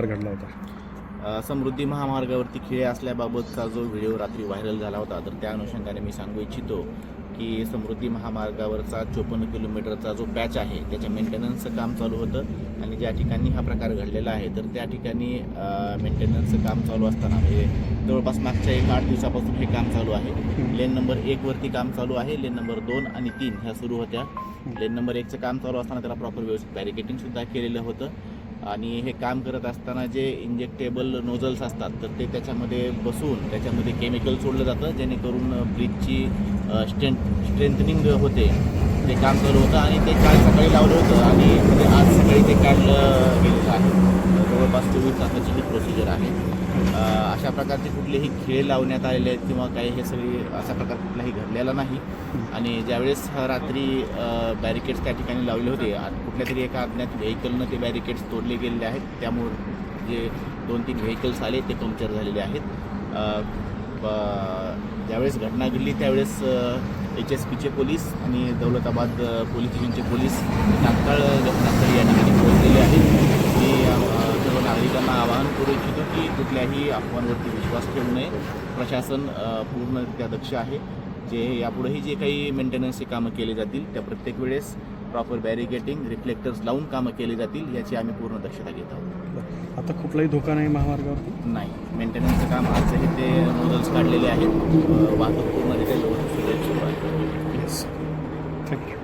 प्रकार घडला होता? समृद्धी महामार्गावरती खिळे असल्याबाबतचा जो व्हिडिओ रात्री व्हायरल झाला होता, तर त्या अनुषंगाने मी सांगू इच्छितो की समृद्धी महामार्गावरचा 54 किलोमीटरचा जो पॅच आहे त्याच्या मेंटेनन्सचं काम चालू होतं आणि ज्या ठिकाणी हा प्रकार घडलेला आहे तर त्या ठिकाणी मेंटेनन्सचं काम चालू असताना म्हणजे जवळपास मागच्या 8 दिवसापासून हे काम चालू आहे. लेन नंबर 1 वरती काम चालू आहे. लेन नंबर 2 आणि 3 ह्या सुरू होत्या. लेन नंबर 1चं काम चालू असताना त्याला प्रॉपर व्यवस्थित बॅरिकेटिंगसुद्धा केलेलं होतं आणि हे काम करत असताना जे इंजेक्टेबल नोझल्स असतात तर ते त्याच्यामध्ये बसून त्याच्यामध्ये केमिकल सोडलं जातं जेणेकरून ब्रिजची स्ट्रेंथनिंग होते. ते काम चालू होतं आणि ते काल सकाळी लावलं होतं आणि म्हणजे आज सकाळी ते काढलं गेलेलं आहे. जवळपास 24 तासाची ही प्रोसिजर आहे. अशा प्रकारचे कुठलेही खेळ लावण्यात आलेले आहेत किंवा काही हे सगळी अशा प्रकार कुठलाही घडलेला नाही. आणि ज्यावेळेस रात्री बॅरिकेड्स त्या ठिकाणी लावले होते कुठल्या तरी एका अज्ञात व्हेकलनं ते बॅरिकेड्स तोडले गेलेले आहेत. त्यामुळे जे 2-3 व्हेकल्स आले ते पंक्चर झालेले आहेत. ज्यावेळेस घटना घडली त्यावेळेस HSPचे पोलीस आणि दौलताबाद पोलीस स्टेशनचे पोलीस तात्काळ घटनास्थळी या ठिकाणी पोहोचलेले आहेत. मी सर्व नागरिकांना आवाहन करू इच्छितो की कुठल्याही अफवांवरती विश्वास ठेवू नये. प्रशासन पूर्णरित्या दक्ष आहे. जे यापुढेही जे काही मेंटेनन्सची कामं केली जातील त्या प्रत्येक वेळेस प्रॉपर बॅरिकेटिंग रिफ्लेक्टर्स लावून कामं केली जातील याची आम्ही पूर्ण दक्षता घेत आहोत. आता कुठलाही धोका नाही महामार्गावरती? नाही, मेंटेनन्सचं काम आजही ते नोझल्स काढलेले आहेत. वाहतूक पूर्णरित्या व्यवस्थित सुरू आहे. Yes, thank you.